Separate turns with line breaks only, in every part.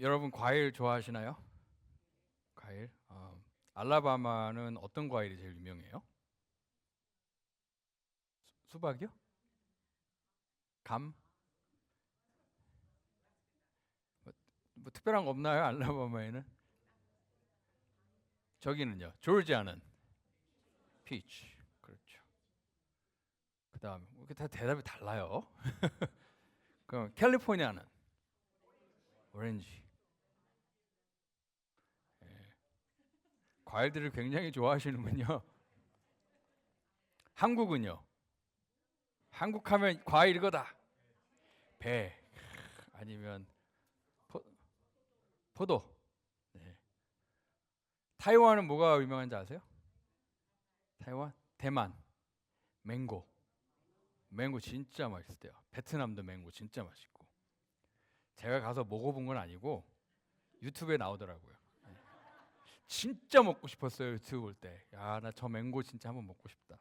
여러분 과일 좋아하시나요? 과일? 알라바마는 어떤 과일이 제일 유명해요? 수박이요? 감? 뭐, 뭐 특별한 거 없나요? 알라바마에는? 저기는요. 조지아는 피치. 그렇죠. 그다음 이렇게 다 대답이 달라요. 그럼 캘리포니아는 오렌지. 예. 과일들을 굉장히 좋아하시는군요. 한국은요. 한국하면 과일 이거다. 배 아니면 포, 포도. 네. 타이완은 뭐가 유명한지 아세요? 타이완? 대만. 맹고. 맹고 진짜 맛있대요. 베트남도 맹고 진짜 맛있고. 제가 가서 먹어본 건 아니고 유튜브에 나오더라고요. 진짜 먹고 싶었어요. 유튜브 볼 때. 야, 나 저 맹고 진짜 한번 먹고 싶다.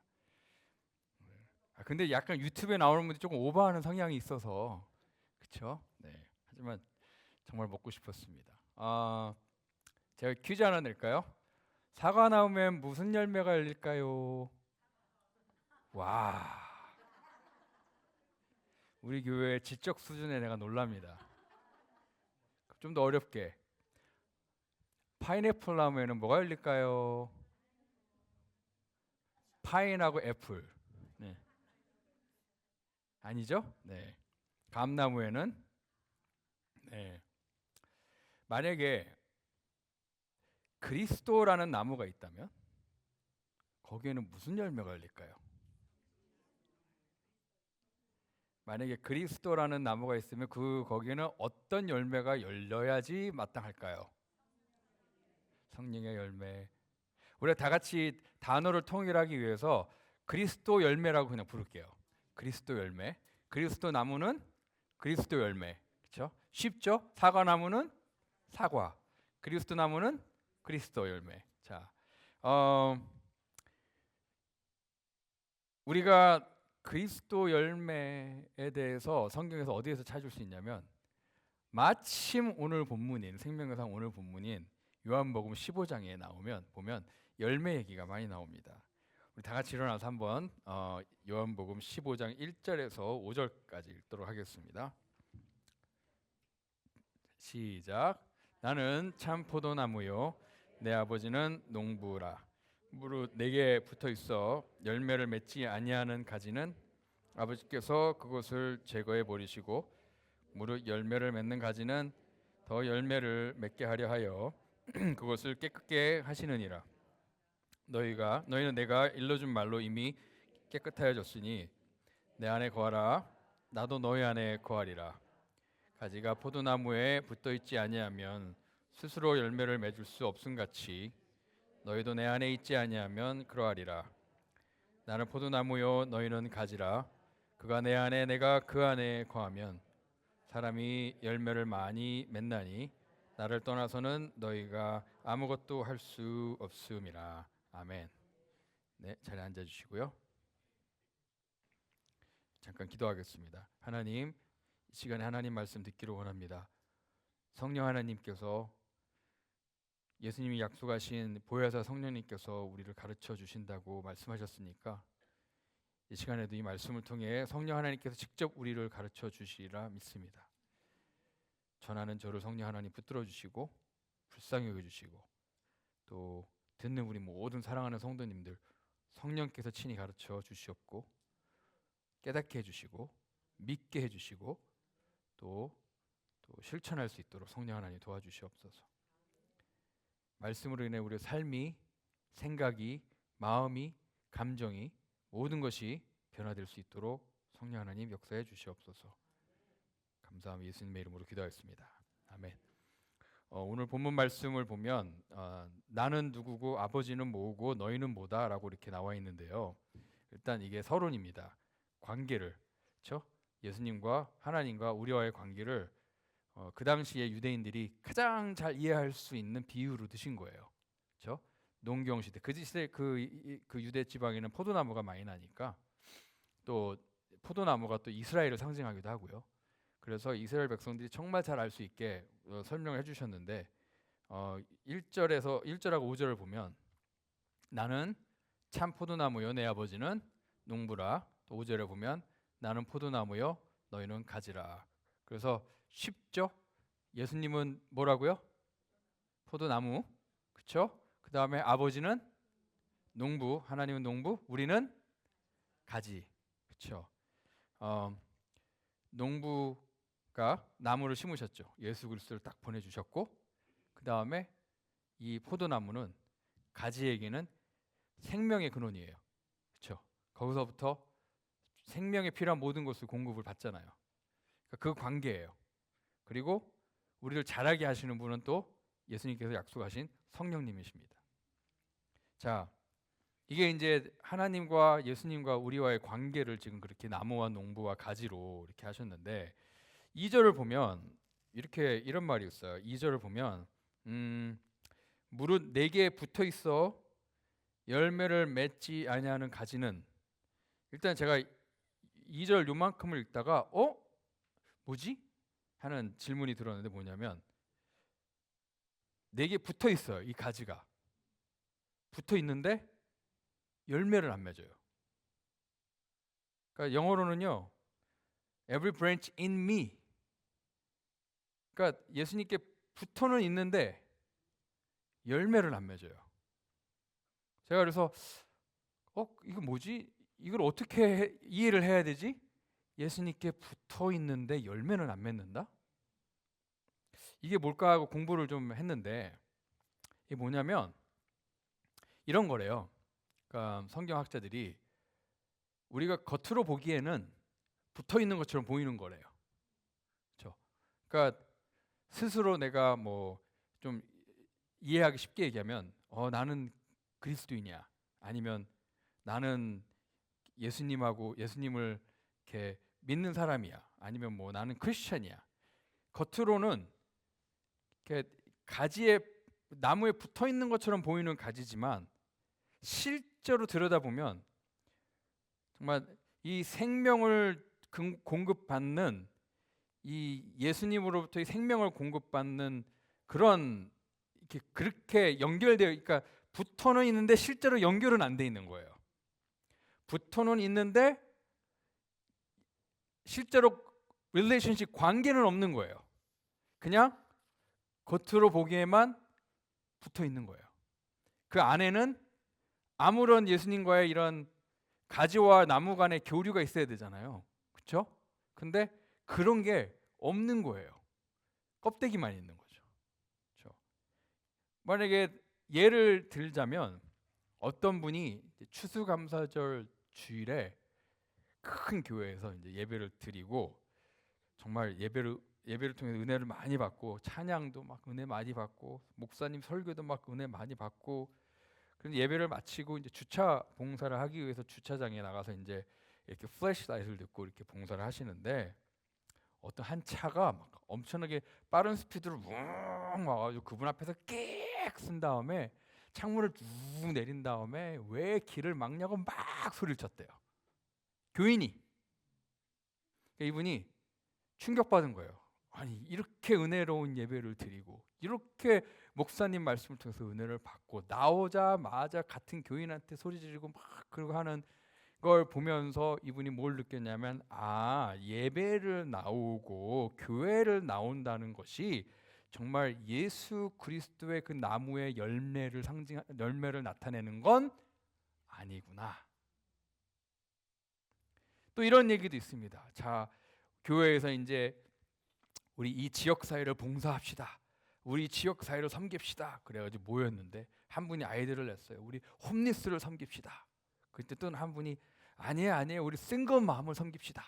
근데 약간 유튜브에 나오는 분들이 조금 오버하는 성향이 있어서 그렇죠? 네. 하지만 정말 먹고 싶었습니다. 제가 퀴즈 하나 낼까요? 사과 나오면 무슨 열매가 열릴까요? 와, 우리 교회 지적 수준에 내가 놀랍니다. 좀 더 어렵게. 파인애플 나무에는 뭐가 열릴까요? 파인하고 애플. 네. 아니죠? 네. 감나무에는 네. 만약에 그리스도라는 나무가 있다면 거기에는 무슨 열매가 열릴까요? 만약에 그리스도라는 나무가 있으면 거기에는 어떤 열매가 열려야지 마땅할까요? 성령의 열매. 우리가 다 같이 단어를 통일하기 위해서 그리스도 열매라고 그냥 부를게요. 그리스도 열매. 그리스도 나무는 그리스도 열매. 그렇죠? 쉽죠? 사과 나무는 사과. 그리스도 나무는 그리스도 열매. 자, 어, 우리가 그리스도 열매에 대해서 성경에서 어디에서 찾을 수 있냐면 마침 오늘 본문인 생명상 오늘 본문인 요한복음 15장에 나오면 보면 열매 얘기가 많이 나옵니다. 우리 다 같이 일어나서 한번 요한복음 15장 1절에서 5절까지 읽도록 하겠습니다. 시작. 나는 참 포도나무요 내 아버지는 농부라. 무릇 내게 붙어 있어 열매를 맺지 아니하는 가지는 아버지께서 그것을 제거해 버리시고 무릇 열매를 맺는 가지는 더 열매를 맺게 하려 하여 그것을 깨끗게 하시느니라. 너희는 내가 일러준 말로 이미 깨끗하여졌으니 내 안에 거하라. 나도 너희 안에 거하리라. 가지가 포도나무에 붙어 있지 아니하면 스스로 열매를 맺을 수 없음같이 너희도 내 안에 있지 아니하면 그러하리라. 나는 포도나무요 너희는 가지라. 그가 내 안에 내가 그 안에 거하면 사람이 열매를 많이 맺나니 나를 떠나서는 너희가 아무것도 할 수 없음이라. 아멘. 네, 자리에 앉아 주시고요. 잠깐 기도하겠습니다. 하나님, 이 시간에 하나님 말씀 듣기를 원합니다. 성령 하나님께서 예수님이 약속하신 보혜사 성령님께서 우리를 가르쳐 주신다고 말씀하셨으니까 이 시간에도 이 말씀을 통해 성령 하나님께서 직접 우리를 가르쳐 주시리라 믿습니다. 전하는 저를 성령 하나님 붙들어 주시고 불쌍히 여겨 주시고 또 듣는 우리 모든 사랑하는 성도님들 성령께서 친히 가르쳐 주시옵고 깨닫게 해주시고 믿게 해주시고 또 실천할 수 있도록 성령 하나님 도와주시옵소서. 말씀으로 인해 우리의 삶이 생각이 마음이 감정이 모든 것이 변화될 수 있도록 성령 하나님 역사해 주시옵소서. 감사하며 예수님의 이름으로 기도하였습니다. 아멘. 오늘 본문 말씀을 보면 나는 누구고 아버지는 뭐고 너희는 뭐다라고 이렇게 나와 있는데요. 일단 이게 서론입니다. 관계를, 그렇죠? 예수님과 하나님과 우리와의 관계를 그 당시에 유대인들이 가장 잘 이해할 수 있는 비유로 드신 거예요. 그렇죠? 농경 시대 그 시대 그 유대 지방에는 포도나무가 많이 나니까 또 포도나무가 또 이스라엘을 상징하기도 하고요. 그래서 이스라엘 백성들이 정말 잘 알 수 있게 설명을 해주셨는데 1절하고 5절을 보면 나는 참 포도나무요 내 아버지는 농부라. 또 5절에 보면 나는 포도나무요 너희는 가지라. 그래서 쉽죠? 예수님은 뭐라고요? 포도나무, 그렇죠? 그 다음에 아버지는 농부, 하나님은 농부, 우리는 가지, 그렇죠? 농부가 나무를 심으셨죠. 예수 그리스도를 딱 보내주셨고, 그 다음에 이 포도나무는 가지에게는 생명의 근원이에요, 그렇죠? 거기서부터 생명에 필요한 모든 것을 공급을 받잖아요. 그러니까 그 관계예요. 그리고 우리를 자라게 하시는 분은 또 예수님께서 약속하신 성령님이십니다. 자, 이게 이제 하나님과 예수님과 우리와의 관계를 지금 그렇게 나무와 농부와 가지로 이렇게 하셨는데 2절을 보면 이런 말이 있어요. 2절을 보면 무릇 내게 붙어 있어 열매를 맺지 아니하는 가지는, 일단 제가 2절 요만큼을 읽다가 뭐지? 하는 질문이 들었는데 뭐냐면 내게 붙어 있어요. 이 가지가 붙어 있는데 열매를 안 맺어요. 그러니까 영어로는요, every branch in me. 그러니까 예수님께 붙어는 있는데 열매를 안 맺어요. 제가 그래서 이거 뭐지? 이걸 어떻게 이해를 해야 되지? 예수님께 붙어 있는데 열매는 안 맺는다? 이게 뭘까 하고 공부를 좀 했는데 이게 뭐냐면 이런 거래요. 그러니까 성경학자들이 우리가 겉으로 보기에는 붙어 있는 것처럼 보이는 거래요. 그렇죠? 그러니까 스스로 내가 뭐 좀 이해하기 쉽게 얘기하면 나는 그리스도이냐, 아니면 나는 예수님을 이렇게 믿는 사람이야, 아니면 뭐 나는 크리스천이야. 겉으로는 이렇게 가지에 나무에 붙어 있는 것처럼 보이는 가지지만 실제로 들여다보면 정말 이 생명을 공급받는, 이 예수님으로부터 이 생명을 공급받는 그런 그렇게 연결되어, 그러니까 붙어는 있는데 실제로 연결은 안 돼 있는 거예요. 붙어는 있는데 실제로 릴레이션십 관계는 없는 거예요. 그냥 겉으로 보기에만 붙어 있는 거예요. 그 안에는 아무런 예수님과의 이런 가지와 나무 간의 교류가 있어야 되잖아요. 그렇죠? 근데 그런 게 없는 거예요. 껍데기만 있는 거죠. 그렇죠? 만약에 예를 들자면 어떤 분이 추수감사절 주일에 큰 교회에서 이제 예배를 드리고 정말 예배를 통해서 은혜를 많이 받고 찬양도 막 은혜 많이 받고 목사님 설교도 막 은혜 많이 받고, 그래서 예배를 마치고 이제 주차 봉사를 하기 위해서 주차장에 나가서 이제 이렇게 플래시라이트를 듣고 이렇게 봉사를 하시는데 어떤 한 차가 막 엄청나게 빠른 스피드로 웅 와가지고 그분 앞에서 끽 쓴 다음에 창문을 쭉 내린 다음에 왜 길을 막냐고 막 소리를 쳤대요. 교인이. 이분이 충격받은 거예요. 아니 이렇게 은혜로운 예배를 드리고 이렇게 목사님 말씀을 통해서 은혜를 받고 나오자마자 같은 교인한테 소리 지르고 막 그러고 하는 걸 보면서 이분이 뭘 느꼈냐면 예배를 나오고 교회를 나온다는 것이 정말 예수 그리스도의 그 나무의 열매를 나타내는 건 아니구나. 또 이런 얘기도 있습니다. 자, 교회에서 이제 우리 이 지역 사회를 봉사합시다. 우리 지역 사회를 섬깁시다. 그래가지고 모였는데 한 분이 아이디어를 냈어요. 우리 홈리스를 섬깁시다. 그때 또 한 분이 아니에요. 우리 싱글 마음을 섬깁시다.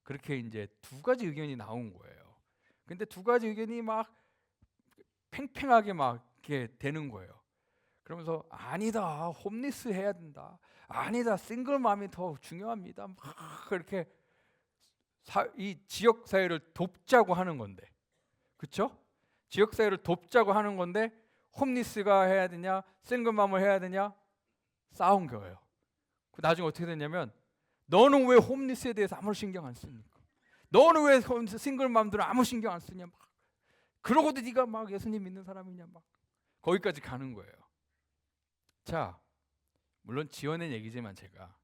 그렇게 이제 두 가지 의견이 나온 거예요. 근데 두 가지 의견이 막 팽팽하게 막 이렇게 되는 거예요. 그러면서 아니다, 홈리스 해야 된다. 아니다, 싱글 마음이 더 중요합니다. 막 그렇게 이 지역 사회를 돕자고 하는 건데, 그렇죠? 지역 사회를 돕자고 하는 건데 홈리스가 해야 되냐, 싱글맘을 해야 되냐 싸운 거예요. 나중에 어떻게 됐냐면 너는 왜 홈리스에 대해서 아무런 신경 안 씁니까? 너는 왜 싱글맘들은 아무 신경 안 쓰냐 막. 그러고도 네가 막 예수님 믿는 사람이냐 막. 거기까지 가는 거예요. 자, 물론 지어낸 얘기지만 제가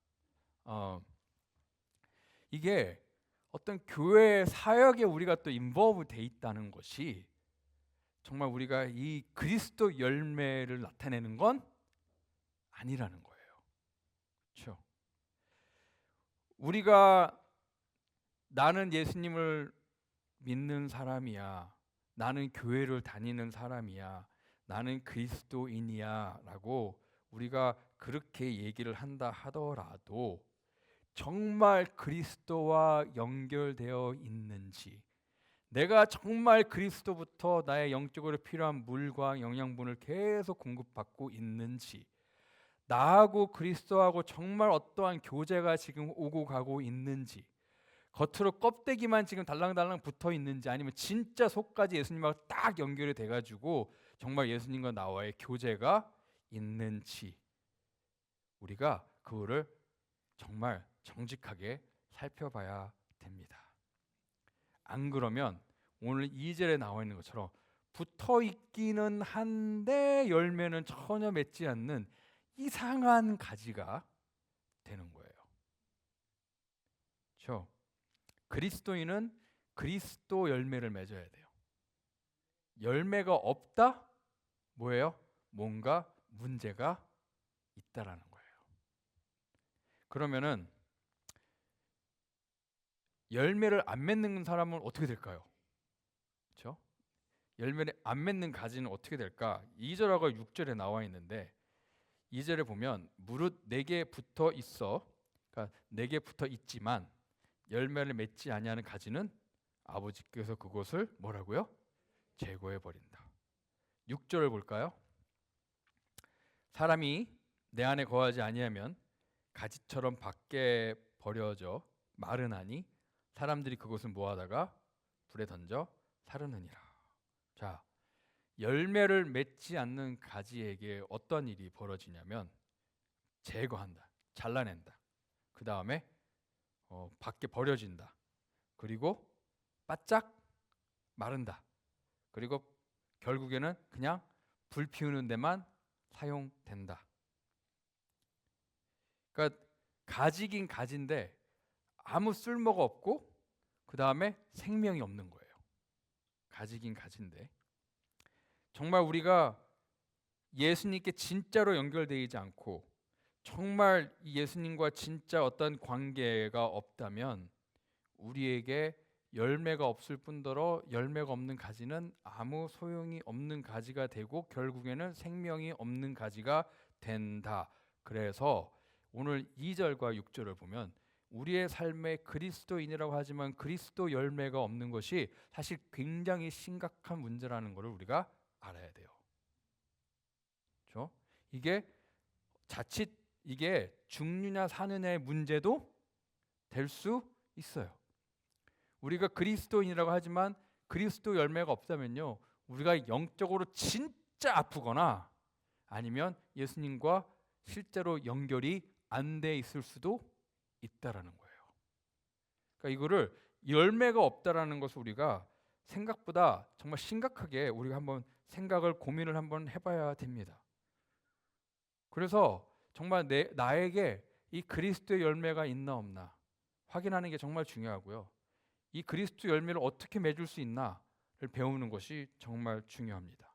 이게 어떤 교회 사역에 우리가 또 인버브 돼 있다는 것이 정말 우리가 이 그리스도 열매를 나타내는 건 아니라는 거예요. 그렇죠? 우리가 나는 예수님을 믿는 사람이야, 나는 교회를 다니는 사람이야, 나는 그리스도인이야 라고 우리가 그렇게 얘기를 한다 하더라도 정말 그리스도와 연결되어 있는지, 내가 정말 그리스도부터 나의 영적으로 필요한 물과 영양분을 계속 공급받고 있는지, 나하고 그리스도하고 정말 어떠한 교제가 지금 오고 가고 있는지, 겉으로 껍데기만 지금 달랑달랑 붙어 있는지, 아니면 진짜 속까지 예수님하고 딱 연결이 돼가지고 정말 예수님과 나와의 교제가 있는지 우리가 그거를 정말 정직하게 살펴봐야 됩니다. 안 그러면 오늘 2절에 나와 있는 것처럼 붙어 있기는 한데 열매는 전혀 맺지 않는 이상한 가지가 되는 거예요. 그렇죠? 그리스도인은 그리스도 열매를 맺어야 돼요. 열매가 없다? 뭐예요? 뭔가 문제가 있다라는 거예요. 그러면은 열매를 안 맺는 사람은 어떻게 될까요? 그렇죠? 열매를 안 맺는 가지는 어떻게 될까? 2절하고 6절에 나와 있는데 2절에 보면 무릇 내게 붙어 있어, 그러니까 내게 붙어 있지만 열매를 맺지 아니하는 가지는 아버지께서 그것을 뭐라고요? 제거해 버린다. 6절을 볼까요? 사람이 내 안에 거하지 아니하면 가지처럼 밖에 버려져 마르나니 사람들이 그것을 모아다가 불에 던져 사르느니라. 자, 열매를 맺지 않는 가지에게 어떤 일이 벌어지냐면 제거한다, 잘라낸다. 그 다음에 밖에 버려진다. 그리고 바짝 마른다. 그리고 결국에는 그냥 불 피우는 데만 사용된다. 그러니까 가지긴 가지인데 아무 쓸모가 없고 그 다음에 생명이 없는 거예요. 가지긴 가지인데 정말 우리가 예수님께 진짜로 연결되어 있지 않고 정말 예수님과 진짜 어떤 관계가 없다면 우리에게 열매가 없을 뿐더러 열매가 없는 가지는 아무 소용이 없는 가지가 되고 결국에는 생명이 없는 가지가 된다. 그래서 오늘 2절과 6절을 보면 우리의 삶에 그리스도인이라고 하지만 그리스도 열매가 없는 것이 사실 굉장히 심각한 문제라는 것을 우리가 알아야 돼요. 그렇죠? 이게 자칫 이게 죽느냐 사느냐의 문제도 될 수 있어요. 우리가 그리스도인이라고 하지만 그리스도 열매가 없다면요, 우리가 영적으로 진짜 아프거나 아니면 예수님과 실제로 연결이 안 돼 있을 수도 있다라는 거예요. 그러니까 이거를 열매가 없다라는 것을 우리가 생각보다 정말 심각하게 우리가 한번 생각을 고민을 한번 해봐야 됩니다. 그래서 정말 나에게 이 그리스도의 열매가 있나 없나 확인하는 게 정말 중요하고요. 이 그리스도 열매를 어떻게 맺을 수 있나를 배우는 것이 정말 중요합니다.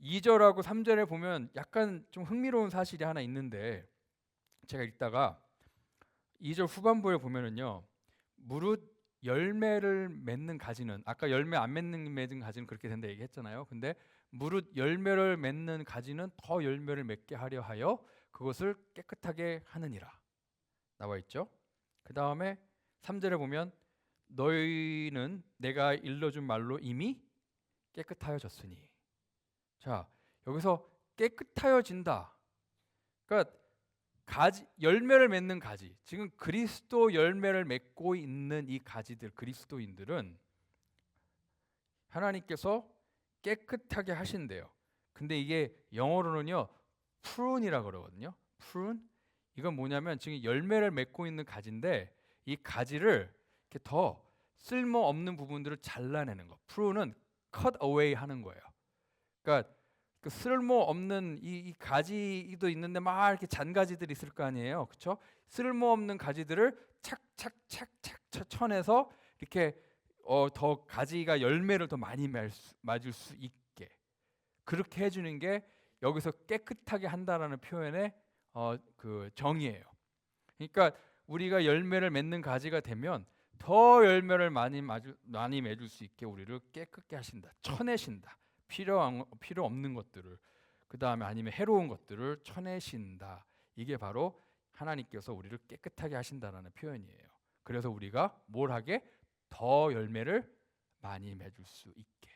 2절하고 3절에 보면 약간 좀 흥미로운 사실이 하나 있는데 제가 읽다가 2절 후반부에 보면은요, 무릇 열매를 맺는 가지는, 아까 열매 안 맺는 가지는 그렇게 된다 얘기했잖아요. 근데 무릇 열매를 맺는 가지는 더 열매를 맺게 하려 하여 그것을 깨끗하게 하느니라 나와 있죠. 그 다음에 3절에 보면 너희는 내가 일러준 말로 이미 깨끗하여졌으니. 자, 여기서 깨끗하여진다. 그러니까 가지, 열매를 맺는 가지, 지금 그리스도 열매를 맺고 있는 이 가지들, 그리스도인들은 하나님께서 깨끗하게 하신대요. 근데 이게 영어로는요 프룬이라 그러거든요. 프룬, 이건 뭐냐면 지금 열매를 맺고 있는 가지인데 이 가지를 이렇게 더 쓸모없는 부분들을 잘라내는 거. 프루는 cut away 하는 거예요. 그러니까 그 쓸모없는 이 가지도 있는데 막 이렇게 잔가지들이 있을 거 아니에요, 그렇죠? 쓸모없는 가지들을 착착착착 쳐내서 이렇게 더 가지가 열매를 더 많이 맞을 수 있게 그렇게 해주는 게 여기서 깨끗하게 한다라는 표현의 그 정의예요. 그러니까 우리가 열매를 맺는 가지가 되면 더 열매를 많이 맺을 수 있게 우리를 깨끗게 하신다, 쳐내신다. 필요 없는 것들을, 그 다음에 아니면 해로운 것들을 쳐내신다. 이게 바로 하나님께서 우리를 깨끗하게 하신다라는 표현이에요. 그래서 우리가 뭘 하게? 더 열매를 많이 맺을 수 있게.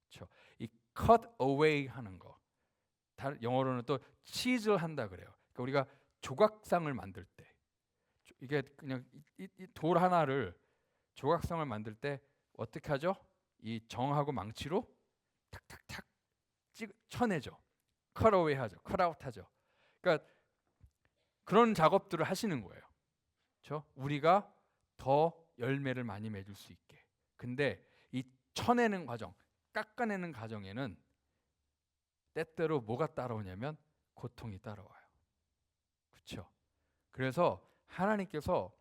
그렇죠? 이 cut away 하는 거, 영어로는 또 chisel 한다 그래요. 그러니까 우리가 조각상을 만들 때, 이게 그냥 이 돌 하나를 조각상을 만들 때 어떻게 하죠? 이 정하고 망치로 탁탁탁 쳐내죠. cut away 하죠. cut out 하죠. 그러니까 그런 작업들을 하시는 거예요. 그렇죠? 우리가 더 열매를 많이 맺을 수 있게. 근데 이 쳐내는 과정, 깎아내는 과정에는 때때로 뭐가 따라오냐면 고통이 따라와요. 그렇죠? 그래서 하나님께서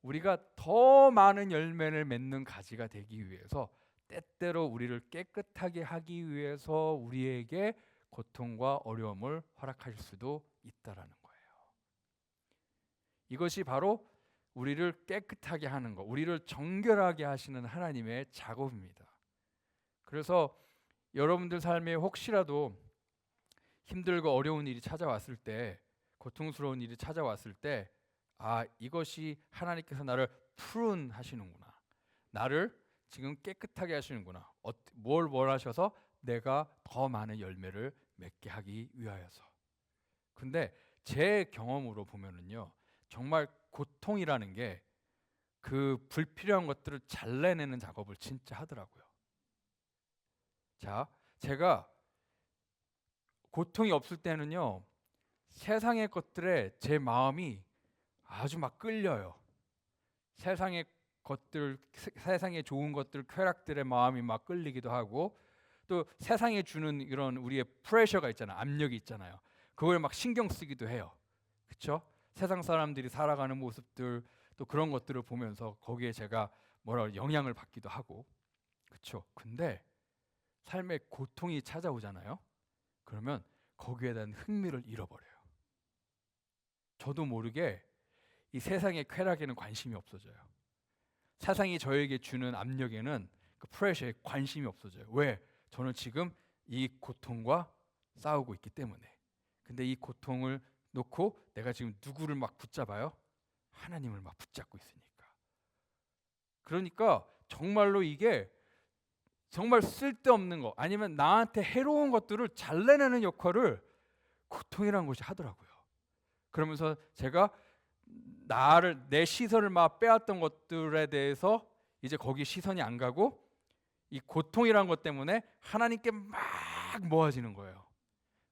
우리가 더 많은 열매를 맺는 가지가 되기 위해서 때때로 우리를 깨끗하게 하기 위해서 우리에게 고통과 어려움을 허락할 수도 있다라는 거예요. 이것이 바로 우리를 깨끗하게 하는 것, 우리를 정결하게 하시는 하나님의 작업입니다. 그래서 여러분들 삶에 혹시라도 힘들고 어려운 일이 찾아왔을 때, 고통스러운 일이 찾아왔을 때, 아, 이것이 하나님께서 나를 푸른하시는구나, 나를 지금 깨끗하게 하시는구나. 뭘 하셔서 내가 더 많은 열매를 맺게 하기 위하여서. 근데 제 경험으로 보면은요, 정말 고통이라는 게 그 불필요한 것들을 잘라내는 작업을 진짜 하더라고요. 자, 제가 고통이 없을 때는요, 세상의 것들에 제 마음이 아주 막 끌려요. 세상의 것들, 세상의 좋은 것들, 쾌락들의 마음이 막 끌리기도 하고, 또 세상에 주는 이런 우리의 프레셔가 있잖아요. 압력이 있잖아요. 그걸 막 신경 쓰기도 해요. 그렇죠? 세상 사람들이 살아가는 모습들, 또 그런 것들을 보면서 거기에 제가 영향을 받기도 하고. 그렇죠? 근데 삶에 고통이 찾아오잖아요. 그러면 거기에 대한 흥미를 잃어버려요. 저도 모르게 이 세상의 쾌락에는 관심이 없어져요. 세상이 저에게 주는 압력에는, 그 프레셔에 관심이 없어져요. 왜? 저는 지금 이 고통과 싸우고 있기 때문에. 근데 이 고통을 놓고 내가 지금 누구를 막 붙잡아요? 하나님을 막 붙잡고 있으니까. 그러니까 정말로 이게 정말 쓸데없는 거, 아니면 나한테 해로운 것들을 잘라내는 역할을 고통이라는 것이 하더라고요. 그러면서 제가 내 시선을 막 빼앗던 것들에 대해서 이제 거기 시선이 안 가고 이 고통이라는 것 때문에 하나님께 막 모아지는 거예요.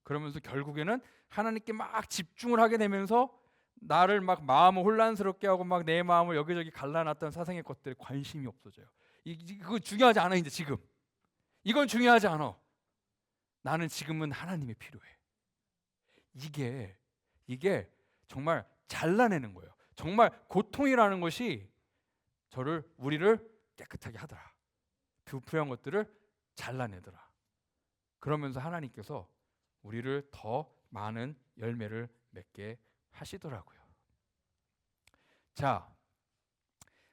그러면서 결국에는 하나님께 막 집중을 하게 되면서 나를 막 마음을 혼란스럽게 하고 막 내 마음을 여기저기 갈라놨던 세상의 것들에 관심이 없어져요. 이거 중요하지 않아. 이제 지금 이건 중요하지 않아. 나는 지금은 하나님이 필요해. 이게 정말 잘라내는 거예요. 정말 고통이라는 것이 우리를 깨끗하게 하더라. 불필요한 것들을 잘라내더라. 그러면서 하나님께서 우리를 더 많은 열매를 맺게 하시더라고요. 자,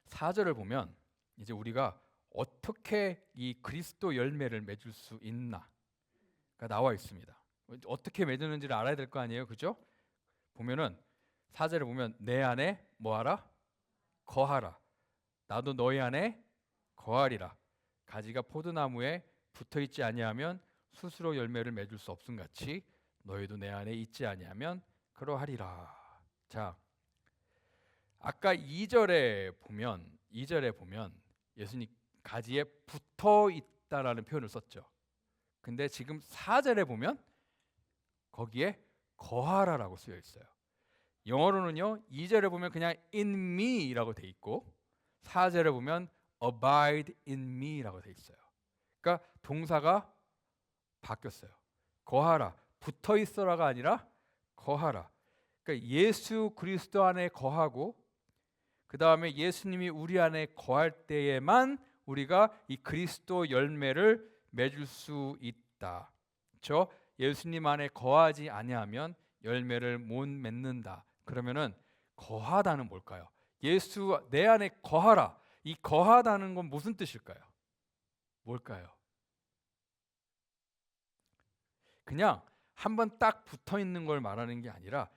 4절을 보면 이제 우리가 어떻게 이 그리스도 열매를 맺을 수 있나가 나와 있습니다. 어떻게 맺는지를 알아야 될 거 아니에요, 그죠? 보면은 4절에 보면 내 안에 뭐하라? 거하라. 나도 너희 안에 거하리라. 가지가 포도나무에 붙어있지 아니하면 스스로 열매를 맺을 수 없음 같이 너희도 내 안에 있지 아니하면 그러하리라. 자, 아까 2절에 보면 예수님 가지에 붙어 있다라는 표현을 썼죠. 근데 지금 4절에 보면 거기에 거하라라고 쓰여 있어요. 영어로는요, 2절에 보면 그냥 in me라고 돼 있고 4절에 보면 abide in me라고 돼 있어요. 그러니까 동사가 바뀌었어요. 거하라, 붙어 있어라가 아니라 거하라. 그러니까 예수 그리스도 안에 거하고 그 다음에 예수님이 우리 안에 거할 때에만 우리가 이 그리스도 열매를 맺을 수 있다. 그렇죠? 예수님 안에 거하지 아니하면 열매를 못 맺는다. 그러면은 거하다는 뭘까요? 예수 내 안에 거하라. 이 거하다는 건 무슨 뜻일까요? 뭘까요? 그냥 한번 딱 붙어 있는 걸 말하는 게 아니라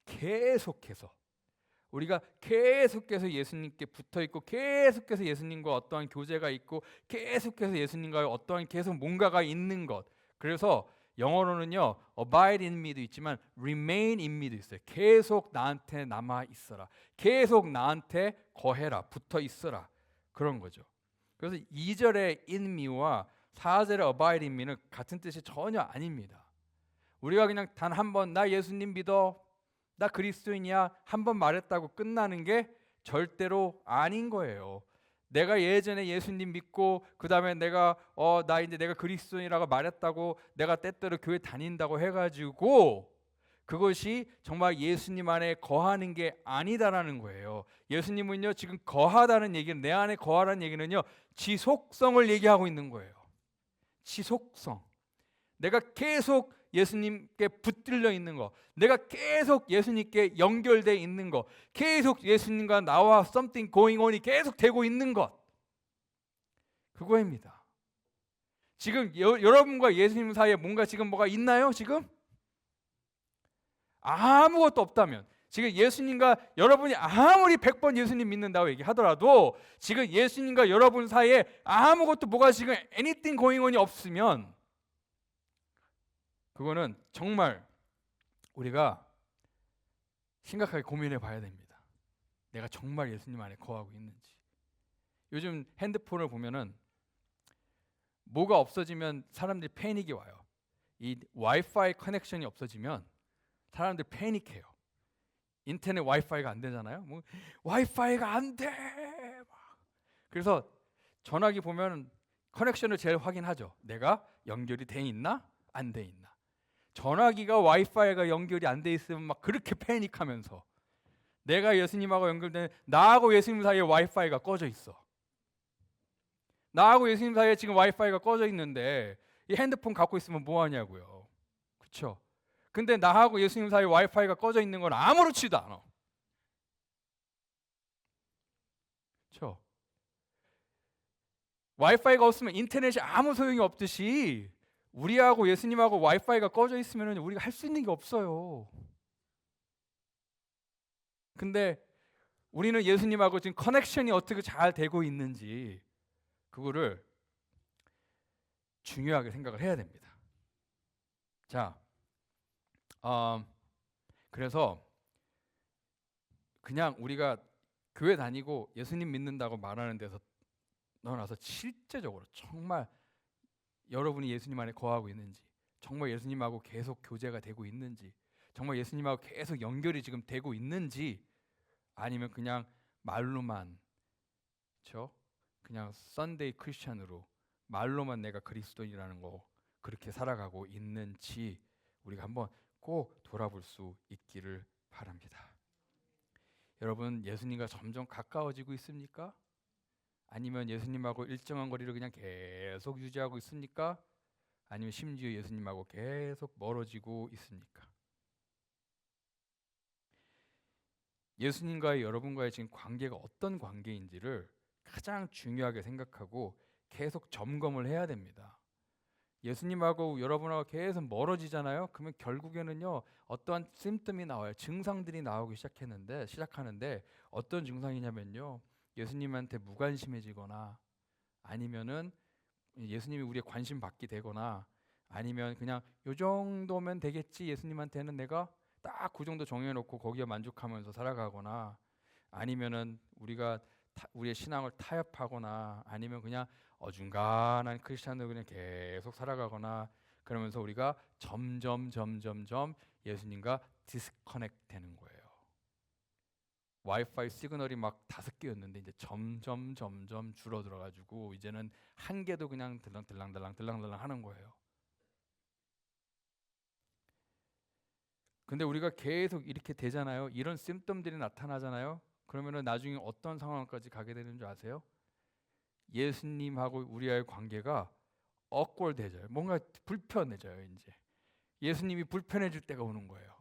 계속해서 우리가 계속해서 예수님께 붙어 있고 계속해서 예수님과 어떠한 교제가 있고 계속해서 예수님과 어떠한 계속 뭔가가 있는 것. 그래서 영어로는요 abide in me도 있지만 remain in me도 있어요. 계속 나한테 남아 있어라. 계속 나한테 거해라. 붙어 있어라. 그런 거죠. 그래서 2절의 in me와 4절의 abide in me는 같은 뜻이 전혀 아닙니다. 우리가 그냥 단 한 번 나 예수님 믿어, 나 그리스도인이야 한 번 말했다고 끝나는 게 절대로 아닌 거예요. 내가 예전에 예수님 믿고 그 다음에 내가 나 이제 내가 그리스도인이라고 말했다고 내가 때때로 교회 다닌다고 해가지고 그것이 정말 예수님 안에 거하는 게 아니다라는 거예요. 예수님은요 지금 거하다는 얘기는 내 안에 거하라는 얘기는요 지속성을 얘기하고 있는 거예요. 지속성. 내가 계속 예수님께 붙들려 있는 거, 내가 계속 예수님께 연결돼 있는 거, 계속 예수님과 나와 something going on이 계속 되고 있는 것, 그거입니다. 지금 여러분과 예수님 사이에 뭔가 지금 뭐가 있나요? 지금 아무것도 없다면, 지금 예수님과 여러분이 아무리 100번 예수님 믿는다고 얘기하더라도 지금 예수님과 여러분 사이에 아무것도 뭐가 지금 anything going on이 없으면 그거는 정말 우리가 심각하게 고민해 봐야 됩니다. 내가 정말 예수님 안에 거하고 있는지. 요즘 핸드폰을 보면은 뭐가 없어지면 사람들이 패닉이 와요. 이 와이파이 커넥션이 없어지면 사람들 패닉해요. 인터넷 와이파이가 안 되잖아요. 뭐 와이파이가 안 돼. 그래서 전화기 보면 커넥션을 제일 확인하죠. 내가 연결이 돼 있나 안 돼 있나. 전화기가 와이파이가 연결이 안 돼 있으면 막 그렇게 패닉하면서 내가 예수님하고 연결된 나하고 예수님 사이에 와이파이가 꺼져 있어. 나하고 예수님 사이에 지금 와이파이가 꺼져 있는데 이 핸드폰 갖고 있으면 뭐 하냐고요. 그렇죠? 근데 나하고 예수님 사이에 와이파이가 꺼져 있는 건 아무렇지도 않아. 그렇죠? 와이파이가 없으면 인터넷이 아무 소용이 없듯이 우리하고 예수님하고 와이파이가 꺼져 있으면 우리가 할 수 있는 게 없어요. 근데 우리는 예수님하고 지금 커넥션이 어떻게 잘 되고 있는지 그거를 중요하게 생각을 해야 됩니다. 자, 그래서 그냥 우리가 교회 다니고 예수님 믿는다고 말하는 데서 떠나서 실제적으로 정말 여러분이 예수님 안에 거하고 있는지, 정말 예수님하고 계속 교제가 되고 있는지, 정말 예수님하고 계속 연결이 지금 되고 있는지, 아니면 그냥 말로만, 그렇죠? 그냥 썬데이 크리스찬으로 말로만 내가 그리스도인이라는 거 그렇게 살아가고 있는지 우리가 한번 꼭 돌아볼 수 있기를 바랍니다. 여러분 예수님과 점점 가까워지고 있습니까? 아니면 예수님하고 일정한 거리를 그냥 계속 유지하고 있습니까? 아니면 심지어 예수님하고 계속 멀어지고 있습니까? 예수님과의 여러분과의 지금 관계가 어떤 관계인지를 가장 중요하게 생각하고 계속 점검을 해야 됩니다. 예수님하고 여러분하고 계속 멀어지잖아요. 그러면 결국에는요 어떠한 심텀이 나와요. 증상들이 나오기 시작하는데 어떤 증상이냐면요 예수님한테 무관심해지거나 아니면은 예수님이 우리의 관심 받게 되거나 아니면 그냥 요 정도면 되겠지 예수님한테는 내가 딱 그 정도 정해놓고 거기에 만족하면서 살아가거나 아니면은 우리가 우리의 신앙을 타협하거나 아니면 그냥 어중간한 크리스찬으로 그냥 계속 살아가거나 그러면서 우리가 점점 예수님과 디스커넥트 되는 거예요. 와이파이 시그널이 막 5개였는데 이제 점점 줄어들어가지고 이제는 1개도 그냥 들랑들랑 하는 거예요. 근데 우리가 계속 이렇게 되잖아요. 이런 심텀들이 나타나잖아요. 그러면은 나중에 어떤 상황까지 가게 되는 줄 아세요? 예수님하고 우리와의 관계가 awkward해져요. 뭔가 불편해져요. 이제 예수님이 불편해질 때가 오는 거예요.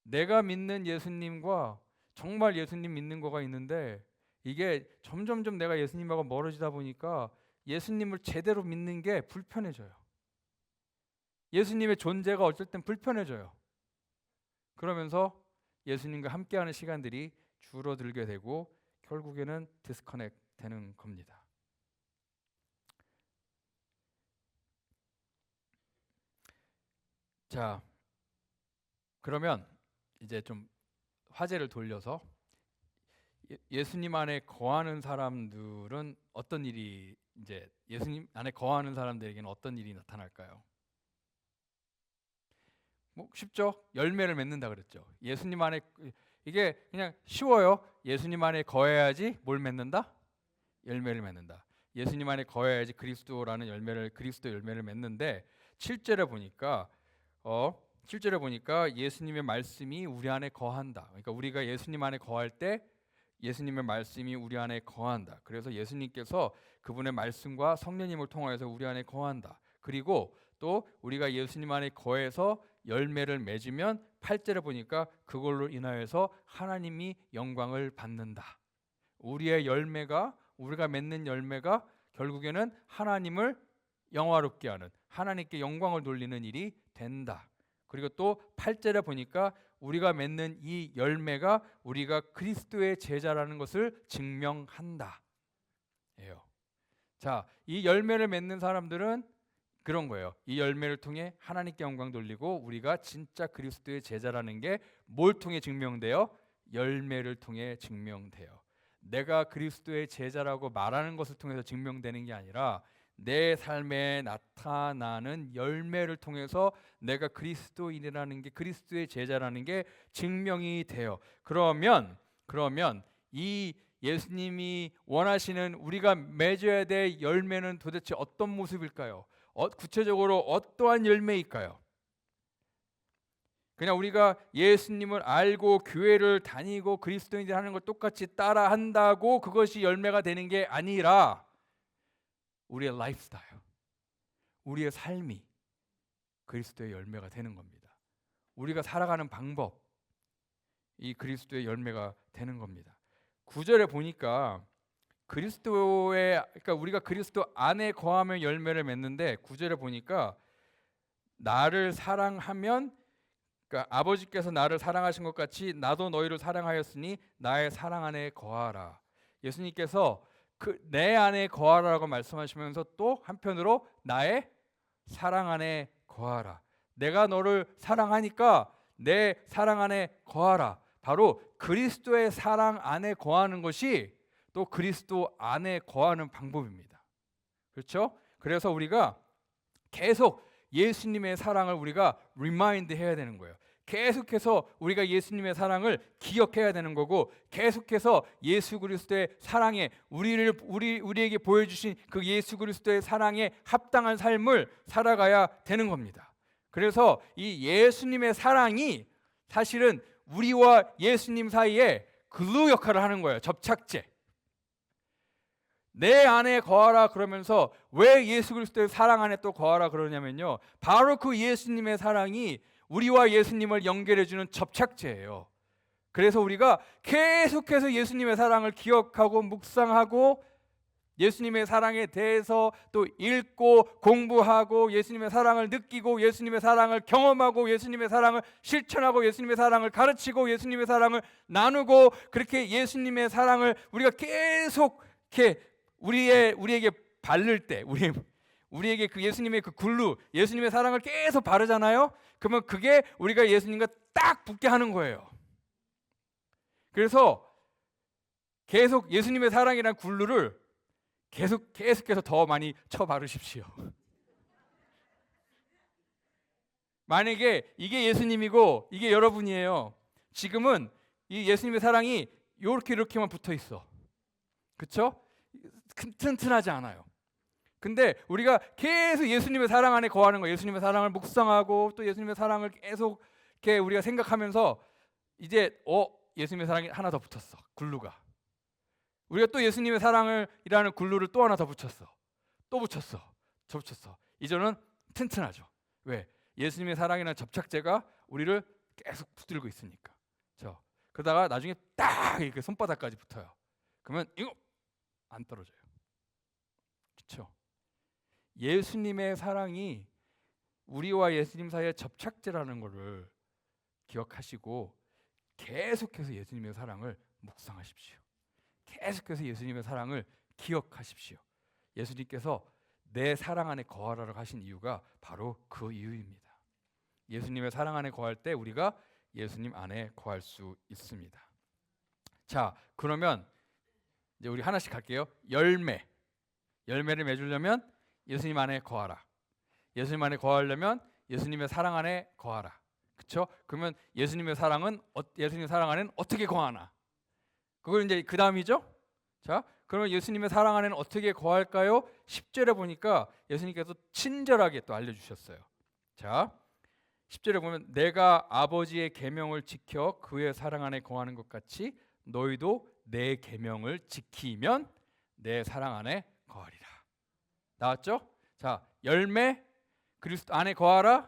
내가 믿는 예수님과 정말 예수님 믿는 거가 있는데 이게 점점점 내가 예수님하고 멀어지다 보니까 예수님을 제대로 믿는 게 불편해져요. 예수님의 존재가 어쩔 땐 불편해져요. 그러면서 예수님과 함께하는 시간들이 줄어들게 되고 결국에는 디스커넥트 되는 겁니다. 자, 그러면 이제 좀 화제를 돌려서 예수님 안에 거하는 사람들은 어떤 일이 이제 예수님 안에 거하는 사람들에게는 어떤 일이 나타날까요? 뭐 쉽죠? 열매를 맺는다 그랬죠. 예수님 안에 이게 그냥 쉬워요. 예수님 안에 거해야지 뭘 맺는다? 열매를 맺는다. 예수님 안에 거해야지 그리스도라는 그리스도 열매를 맺는데 7절에 보니까 7절에 보니까 예수님의 말씀이 우리 안에 거한다. 그러니까 우리가 예수님 안에 거할 때 예수님의 말씀이 우리 안에 거한다. 그래서 예수님께서 그분의 말씀과 성령님을 통하여서 우리 안에 거한다. 그리고 또 우리가 예수님 안에 거해서 열매를 맺으면 8절에 보니까 그걸로 인하여서 하나님이 영광을 받는다. 우리가 맺는 열매가 결국에는 하나님을 영화롭게 하는, 하나님께 영광을 돌리는 일이 된다. 그리고 또 8절에 보니까 우리가 맺는 이 열매가 우리가 그리스도의 제자라는 것을 증명한다. 예요. 자, 이 열매를 맺는 사람들은 그런 거예요. 이 열매를 통해 하나님께 영광 돌리고 우리가 진짜 그리스도의 제자라는 게 뭘 통해 증명돼요? 열매를 통해 증명돼요. 내가 그리스도의 제자라고 말하는 것을 통해서 증명되는 게 아니라 내 삶에 나타나는 열매를 통해서 내가 그리스도인이라는 게, 그리스도의 제자라는 게 증명이 돼요. 그러면 이 예수님이 원하시는 우리가 맺어야 될 열매는 도대체 어떤 모습일까요? 구체적으로 어떠한 열매일까요? 그냥 우리가 예수님을 알고 교회를 다니고 그리스도인들 하는 걸 똑같이 따라 한다고 그것이 열매가 되는 게 아니라 우리의 라이프스타일, 우리의 삶이 그리스도의 열매가 되는 겁니다. 우리가 살아가는 방법, 이 그리스도의 열매가 되는 겁니다. 9절에 보니까 그러니까 우리가 그리스도 안에 거하면 열매를 맺는데 9절에 보니까 나를 사랑하면, 그러니까 아버지께서 나를 사랑하신 것 같이 나도 너희를 사랑하였으니 나의 사랑 안에 거하라. 예수님께서 내 안에 거하라고 말씀하시면서 또 한편으로 나의 사랑 안에 거하라. 내가 너를 사랑하니까 내 사랑 안에 거하라. 바로 그리스도의 사랑 안에 거하는 것이 또 그리스도 안에 거하는 방법입니다. 그렇죠? 그래서 우리가 계속 예수님의 사랑을 우리가 리마인드 해야 되는 거예요. 계속해서 우리가 예수님의 사랑을 기억해야 되는 거고, 계속해서 예수 그리스도의 사랑에 우리에게 보여주신 그 예수 그리스도의 사랑에 합당한 삶을 살아가야 되는 겁니다. 그래서 이 예수님의 사랑이 사실은 우리와 예수님 사이에 글루 역할을 하는 거예요. 접착제. 내 안에 거하라 그러면서 왜 예수 그리스도의 사랑 안에 또 거하라 그러냐면요, 바로 그 예수님의 사랑이 우리와 예수님을 연결해주는 접착제예요. 그래서 우리가 계속해서 예수님의 사랑을 기억하고 묵상하고 예수님의 사랑에 대해서 또 읽고 공부하고 예수님의 사랑을 느끼고 예수님의 사랑을 경험하고 예수님의 사랑을 실천하고 예수님의 사랑을 가르치고 예수님의 사랑을 나누고, 그렇게 예수님의 사랑을 우리가 계속 이렇게 우리에게 바를 때, 우리에게 그 예수님의 그 글루, 예수님의 사랑을 계속 바르잖아요. 그러면 그게 우리가 예수님과 딱 붙게 하는 거예요. 그래서 계속 예수님의 사랑이란 글루를 계속해서 더 많이 쳐 바르십시오. 만약에 이게 예수님이고 이게 여러분이에요. 지금은 이 예수님의 사랑이 이렇게만 붙어 있어. 그렇죠? 튼튼하지 않아요. 근데 우리가 계속 예수님의 사랑 안에 거하는 거예요. 예수님의 사랑을 묵상하고 또 예수님의 사랑을 계속 이렇게 우리가 생각하면서 이제 예수님의 사랑이 하나 더 붙었어. 글루가. 우리가 또 예수님의 사랑을이라는 글루를 또 하나 더 붙였어. 또 붙였어. 더 붙였어. 이제는 튼튼하죠. 왜? 예수님의 사랑이라는 접착제가 우리를 계속 붙들고 있으니까. 그러다가 나중에 딱 이렇게 손바닥까지 붙어요. 그러면 이거 안 떨어져요. 그렇죠? 예수님의 사랑이 우리와 예수님 사이의 접착제라는 것을 기억하시고 계속해서 예수님의 사랑을 묵상하십시오. 계속해서 예수님의 사랑을 기억하십시오. 예수님께서 내 사랑 안에 거하라고 하신 이유가 바로 그 이유입니다. 예수님의 사랑 안에 거할 때 우리가 예수님 안에 거할 수 있습니다. 자, 그러면 이제 우리 하나씩 갈게요. 열매를 맺으려면 예수님 안에 거하라. 예수님 안에 거하려면 예수님의 사랑 안에 거하라. 그렇죠? 그러면 예수님의 사랑 안에는 어떻게 거하나? 그걸 이제 그 다음이죠. 자, 그러면 예수님의 사랑 안에는 어떻게 거할까요? 10절에 보니까 예수님께서 친절하게 또 알려주셨어요. 자, 10절에 보면 내가 아버지의 계명을 지켜 그의 사랑 안에 거하는 것 같이 너희도 내 계명을 지키면 내 사랑 안에 거하리라. 나왔죠? 자, 열매 그리스도 안에 거하라.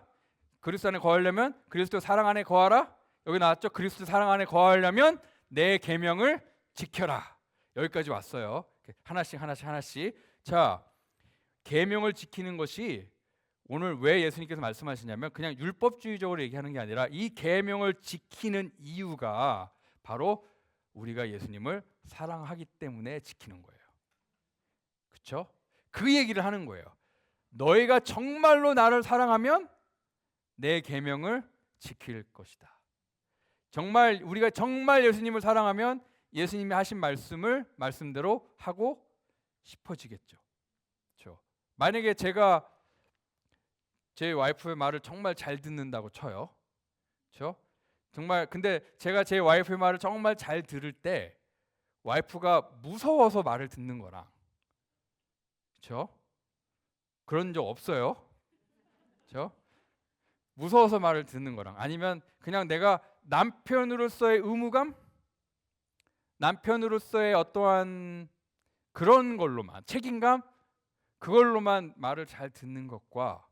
그리스도 안에 거하려면 그리스도 사랑 안에 거하라. 여기 나왔죠? 그리스도 사랑 안에 거하려면 내 계명을 지켜라. 여기까지 왔어요. 하나씩. 자, 계명을 지키는 것이 오늘 왜 예수님께서 말씀하시냐면 그냥 율법주의적으로 얘기하는 게 아니라 이 계명을 지키는 이유가 바로 우리가 예수님을 사랑하기 때문에 지키는 거예요. 그렇죠? 그 얘기를 하는 거예요. 너희가 정말로 나를 사랑하면 내 계명을 지킬 것이다. 정말 우리가 정말 예수님을 사랑하면 예수님이 하신 말씀대로 하고 싶어지겠죠. 그렇죠? 만약에 제가 제 와이프의 말을 정말 잘 듣는다고 쳐요. 그렇죠? 정말 근데 제가 제 와이프의 말을 정말 잘 들을 때 와이프가 무서워서 말을 듣는 거랑 그렇죠? 그런 적 없어요. 그렇죠? 무서워서 말을 듣는 거랑 아니면 그냥 내가 남편으로서의 의무감, 남편으로서의 어떠한 그런 걸로만 책임감 그걸로만 말을 잘 듣는 것과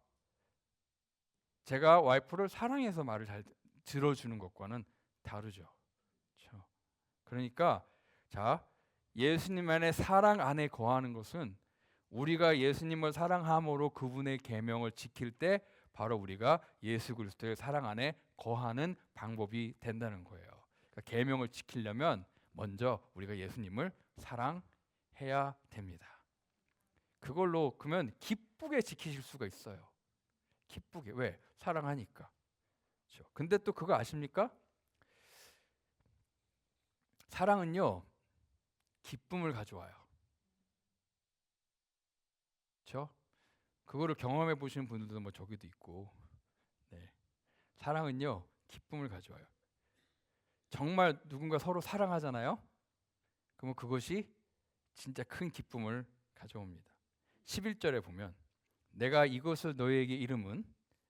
제가 와이프를 사랑해서 말을 잘 들어주는 것과는 다르죠. 그렇죠? 그러니까 자, 예수님 안에 사랑 안에 거하는 것은 우리가 예수님을 사랑함으로 그분의 계명을 지킬 때 바로 우리가 예수 그리스도의 사랑 안에 거하는 방법이 된다는 거예요. 그러니까 계명을 지키려면 먼저 우리가 예수님을 사랑해야 됩니다. 그걸로 그러면 기쁘게 지키실 수가 있어요. 기쁘게. 왜? 사랑하니까. 그렇죠? 근데 또 그거 아십니까? 사랑은요 기쁨을 가져와요. 그렇죠? 그거를 경험해 보시는 분들도 뭐 저기도 있고, 네. 사랑은요 기쁨을 가져와요. 정말 누군가 서로 사랑하잖아요. 그러면 그것이 진짜 큰 기쁨을 가져옵니다. 11절에 보면 내가 이것을 너희에게 이름은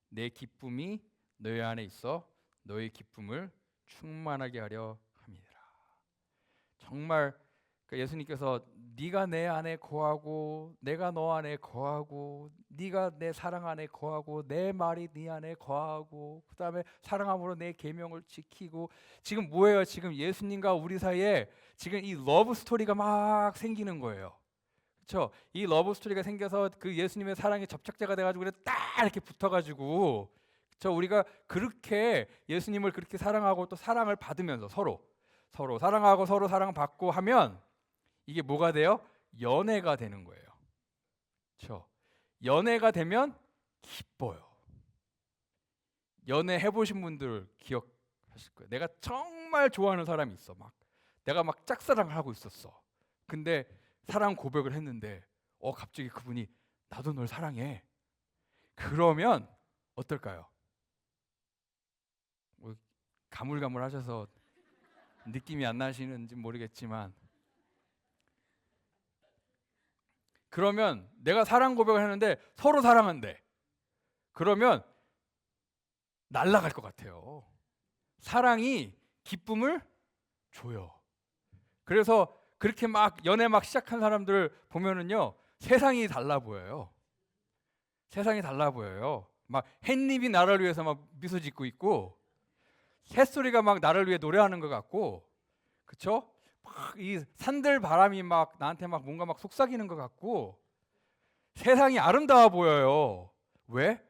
내 기쁨이 너희 안에 있어 너희 기쁨을 충만하게 하려 함이라. 정말 예수님께서 네가 내 안에 거하고 내가 너 안에 거하고 네가 내 사랑 안에 거하고 내 말이 네 안에 거하고 그다음에 사랑함으로 내 계명을 지키고 지금 뭐예요? 지금 예수님과 우리 사이에 지금 이 러브 스토리가 막 생기는 거예요. 그렇죠? 이 러브 스토리가 생겨서 그 예수님의 사랑의 접착제가 돼가지고 딱 이렇게 붙어가지고 그렇죠? 우리가 그렇게 예수님을 그렇게 사랑하고 또 사랑을 받으면서 서로 사랑하고 서로 사랑받고 하면 이게 뭐가 돼요? 연애가 되는 거예요. 그렇죠? 연애가 되면 기뻐요. 연애 해보신 분들 기억하실 거예요. 내가 정말 좋아하는 사람이 있어. 내가 막 짝사랑을 하고 있었어. 근데 사랑 고백을 했는데 갑자기 그분이 나도 널 사랑해. 그러면 어떨까요? 가물가물하셔서 느낌이 안 나시는지 모르겠지만, 그러면 내가 사랑 고백을 했는데 서로 사랑한대. 그러면 날아갈 것 같아요. 사랑이 기쁨을 줘요. 그래서 그렇게 막 연애 막 시작한 사람들 보면은요, 세상이 달라 보여요. 세상이 달라 보여요. 막 햇님이 나를 위해서 막 미소 짓고 있고, 새소리가 막 나를 위해 노래하는 것 같고, 그쵸? 막 이 산들 바람이 막 나한테 막 뭔가 막 속삭이는 것 같고, 세상이 아름다워 보여요. 왜?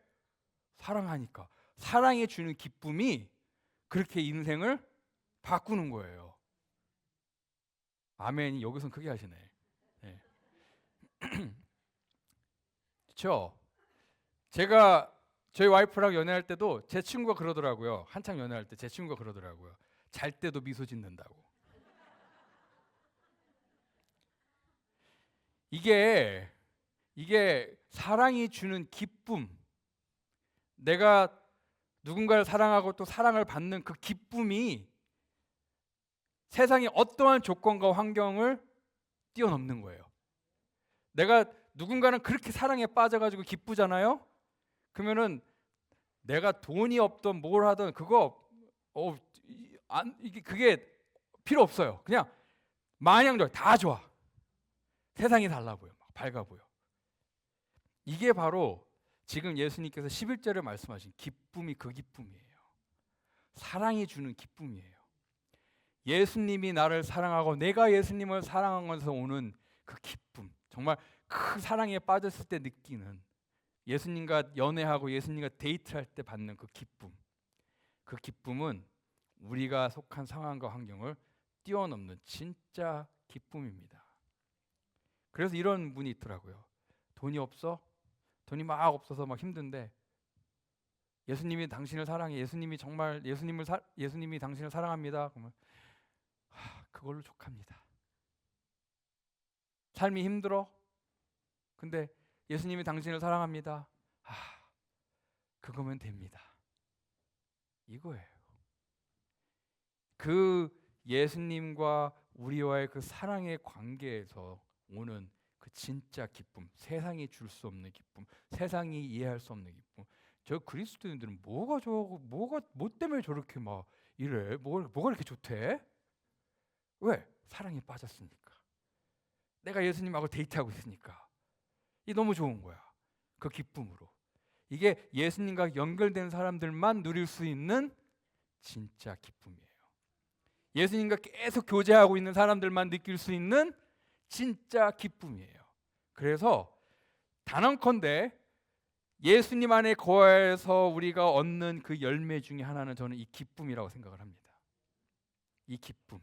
사랑하니까. 사랑이 주는 기쁨이 그렇게 인생을 바꾸는 거예요. 아멘이 여기선 크게 하시네. 네. 그렇죠? 제가 저희 와이프랑 연애할 때도 제 친구가 그러더라고요. 한창 연애할 때 제 친구가 그러더라고요. 잘 때도 미소 짓는다고. 이게 사랑이 주는 기쁨. 내가 누군가를 사랑하고 또 사랑을 받는 그 기쁨이 세상의 어떠한 조건과 환경을 뛰어넘는 거예요. 내가 누군가는 그렇게 사랑에 빠져가지고 기쁘잖아요. 그러면은 내가 돈이 없던 뭘 하든 그거 그게 필요 없어요. 그냥 마냥 좋아, 다 좋아. 세상이 달라 보여, 막 밝아 보여. 이게 바로 지금 예수님께서 11절에 말씀하신 기쁨이 그 기쁨이에요. 사랑이 주는 기쁨이에요. 예수님이 나를 사랑하고 내가 예수님을 사랑한 것에서 오는 그 기쁨, 정말 그 사랑에 빠졌을 때 느끼는, 예수님과 연애하고 예수님과 데이트할 때 받는 그 기쁨, 그 기쁨은 우리가 속한 상황과 환경을 뛰어넘는 진짜 기쁨입니다. 그래서 이런 분이 있더라고요. 돈이 없어? 돈이 막 없어서 막 힘든데 예수님이 당신을 사랑해. 예수님이 당신을 사랑합니다. 그러면 그걸로 족합니다. 삶이 힘들어? 근데 예수님이 당신을 사랑합니다. 그거면 됩니다. 이거예요. 그 예수님과 우리와의 그 사랑의 관계에서 오는 그 진짜 기쁨, 세상이 줄 수 없는 기쁨, 세상이 이해할 수 없는 기쁨. 저 그리스도인들은 뭐가 뭐 때문에 저렇게 막 이래? 뭐가 이렇게 좋대? 왜? 사랑에 빠졌으니까. 내가 예수님하고 데이트하고 있으니까. 이 너무 좋은 거야. 그 기쁨으로. 이게 예수님과 연결된 사람들만 누릴 수 있는 진짜 기쁨이에요. 예수님과 계속 교제하고 있는 사람들만 느낄 수 있는 진짜 기쁨이에요. 그래서 단언컨대 예수님 안에 거해서 우리가 얻는 그 열매 중에 하나는 저는 이 기쁨이라고 생각을 합니다. 이 기쁨.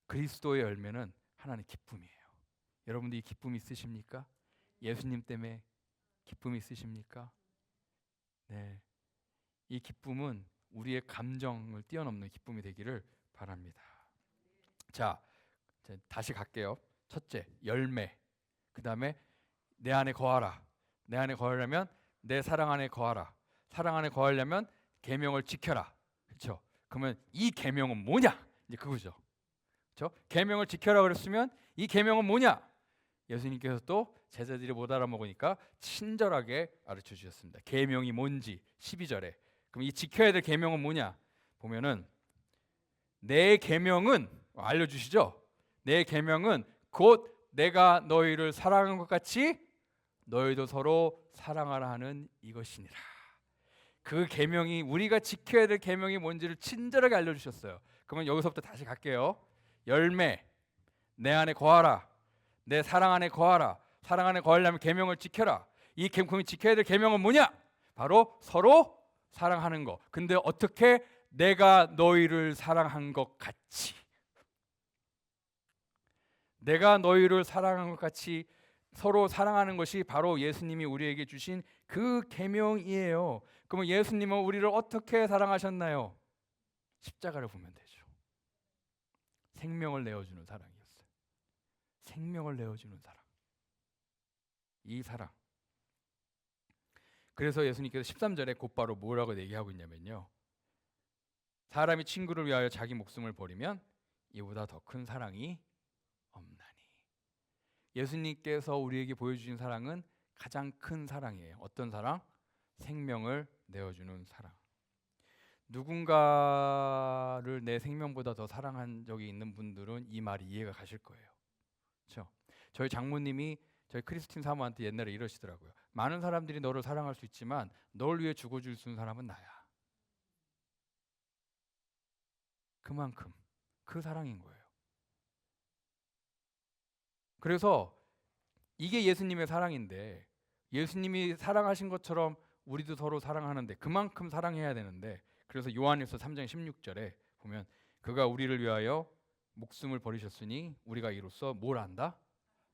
그리스도의 열매는 하나는 기쁨이에요. 여러분들 이 기쁨 있으십니까? 예수님 때문에 기쁨 있으십니까? 네. 이 기쁨은 우리의 감정을 뛰어넘는 기쁨이 되기를 바랍니다. 자, 다시 갈게요. 첫째, 열매. 그다음에 내 안에 거하라. 내 안에 거하려면 내 사랑 안에 거하라. 사랑 안에 거하려면 계명을 지켜라. 그렇죠? 그러면 이 계명은 뭐냐? 이제 그거죠. 그렇죠? 계명을 지켜라 그랬으면 이 계명은 뭐냐? 예수님께서 또 제자들이 못 알아먹으니까 친절하게 가르쳐 주셨습니다. 계명이 뭔지 12절에. 그럼 이 지켜야 될 계명은 뭐냐? 보면은 내 계명은 알려주시죠. 내 계명은 곧 내가 너희를 사랑한 것 같이 너희도 서로 사랑하라 하는 이것이니라. 그 계명이 우리가 지켜야 될 계명이 뭔지를 친절하게 알려주셨어요. 그러면 여기서부터 다시 갈게요. 열매, 내 안에 거하라. 내 사랑 안에 거하라. 사랑 안에 거하려면 계명을 지켜라. 이 계명이 지켜야 될 계명은 뭐냐? 바로 서로 사랑하는 거. 근데 어떻게? 내가 너희를 사랑한 것 같이. 내가 너희를 사랑한 것 같이 서로 사랑하는 것이 바로 예수님이 우리에게 주신 그 계명이에요. 그러면 예수님은 우리를 어떻게 사랑하셨나요? 십자가를 보면 되죠. 생명을 내어주는 사랑이었어요. 생명을 내어주는 사랑. 이 사랑. 그래서 예수님께서 13절에 곧바로 뭐라고 얘기하고 있냐면요. 사람이 친구를 위하여 자기 목숨을 버리면 이보다 더 큰 사랑이 없나니. 예수님께서 우리에게 보여주신 사랑은 가장 큰 사랑이에요. 어떤 사랑? 생명을 내어주는 사랑. 누군가를 내 생명보다 더 사랑한 적이 있는 분들은 이 말이 이해가 가실 거예요. 그렇죠? 저희 장모님이 저희 크리스틴 사모한테 옛날에 이러시더라고요. 많은 사람들이 너를 사랑할 수 있지만 널 위해 죽어줄 수 있는 사람은 나야. 그만큼 그 사랑인 거예요. 그래서 이게 예수님의 사랑인데, 예수님이 사랑하신 것처럼 우리도 서로 사랑하는데 그만큼 사랑해야 되는데, 그래서 요한일서 3장 16절에 보면 그가 우리를 위하여 목숨을 버리셨으니 우리가 이로써 뭘 안다?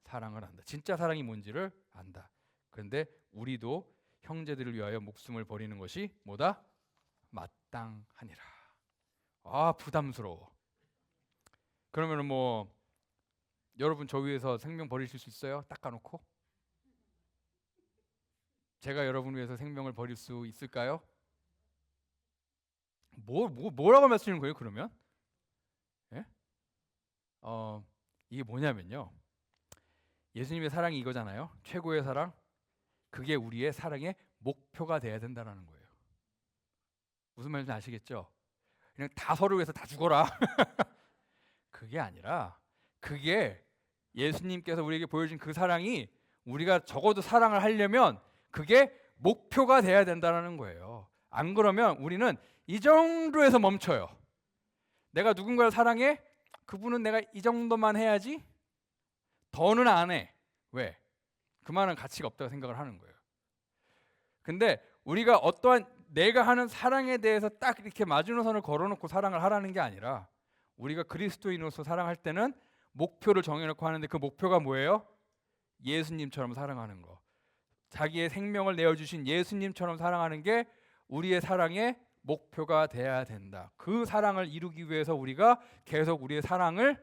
사랑을 안다. 진짜 사랑이 뭔지를 안다. 그런데 우리도 형제들을 위하여 목숨을 버리는 것이 뭐다? 마땅하니라. 아, 부담스러워. 그러면 뭐 여러분 저 위해서 생명 버리실 수 있어요? 닦아놓고? 제가 여러분 위해서 생명을 버릴 수 있을까요? 뭐라고 말씀하시는 거예요? 그러면? 예? 이게 뭐냐면요. 예수님의 사랑이 이거잖아요. 최고의 사랑. 그게 우리의 사랑의 목표가 돼야 된다는 거예요. 무슨 말인지 아시겠죠? 그냥 다 서로 위해서 다 죽어라. 그게 아니라, 그게 예수님께서 우리에게 보여준 그 사랑이 우리가 적어도 사랑을 하려면 그게 목표가 돼야 된다는 거예요. 안 그러면 우리는 이 정도에서 멈춰요. 내가 누군가를 사랑해? 그분은 내가 이 정도만 해야지? 더는 안 해. 왜? 그만한 가치가 없다고 생각을 하는 거예요. 근데 우리가 어떠한 내가 하는 사랑에 대해서 딱 이렇게 마지노선을 걸어놓고 사랑을 하라는 게 아니라, 우리가 그리스도인으로서 사랑할 때는 목표를 정해놓고 하는데, 그 목표가 뭐예요? 예수님처럼 사랑하는 거. 자기의 생명을 내어주신 예수님처럼 사랑하는 게 우리의 사랑의 목표가 돼야 된다. 그 사랑을 이루기 위해서 우리가 계속 우리의 사랑을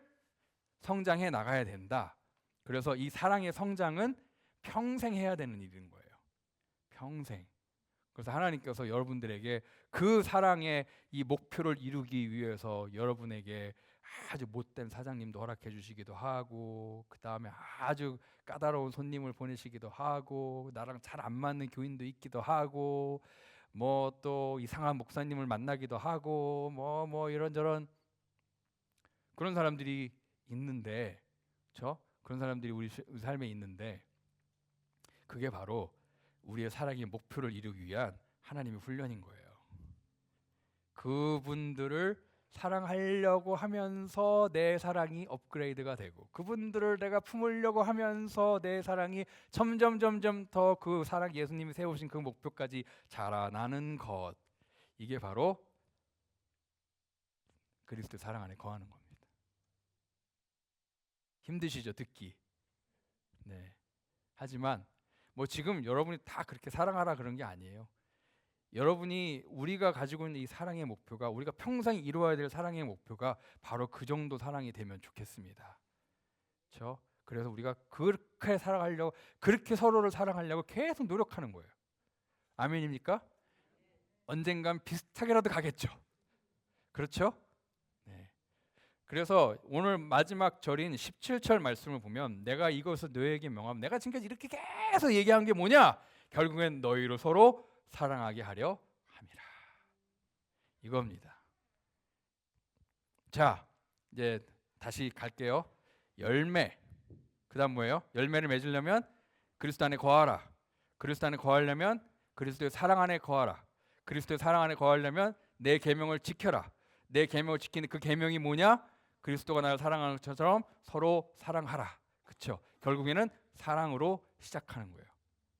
성장해 나가야 된다. 그래서 이 사랑의 성장은 평생 해야 되는 일인 거예요. 평생. 그래서 하나님께서 여러분들에게 그 사랑의 이 목표를 이루기 위해서 여러분에게 아주 못된 사장님도 허락해 주시기도 하고, 그 다음에 아주 까다로운 손님을 보내시기도 하고, 나랑 잘 안 맞는 교인도 있기도 하고, 뭐 또 이상한 목사님을 만나기도 하고, 뭐 이런저런 그런 사람들이 있는데, 그렇죠? 그런 사람들이 우리 삶에 있는데, 그게 바로 우리의 사랑의 목표를 이루기 위한 하나님의 훈련인 거예요. 그분들을 사랑하려고 하면서 내 사랑이 업그레이드가 되고, 그분들을 내가 품으려고 하면서 내 사랑이 점점 더 그 사랑, 예수님이 세우신 그 목표까지 자라나는 것, 이게 바로 그리스도 사랑 안에 거하는 겁니다. 힘드시죠, 듣기? 네. 하지만 뭐 지금 여러분이 다 그렇게 사랑하라 그런 게 아니에요. 여러분이, 우리가 가지고 있는 이 사랑의 목표가, 우리가 평생 이루어야 될 사랑의 목표가 바로 그 정도 사랑이 되면 좋겠습니다. 그렇죠? 그래서 우리가 그렇게 사랑하려고, 그렇게 서로를 사랑하려고 계속 노력하는 거예요. 아멘입니까? 언젠간 비슷하게라도 가겠죠. 그렇죠? 네. 그래서 오늘 마지막 절인 17절 말씀을 보면, 내가 이것을 너에게 명함. 내가 지금까지 이렇게 계속 얘기한 게 뭐냐? 결국엔 너희로 서로 사랑하게 하려 함이라. 이겁니다. 자, 이제 다시 갈게요. 열매. 그다음 뭐예요? 열매를 맺으려면 그리스도 안에 거하라. 그리스도 안에 거하려면 그리스도의 사랑 안에 거하라. 그리스도의 사랑 안에 거하려면 내 계명을 지켜라. 내 계명을 지키는 그 계명이 뭐냐? 그리스도가 나를 사랑하는 것처럼 서로 사랑하라. 그렇죠? 결국에는 사랑으로 시작하는 거예요.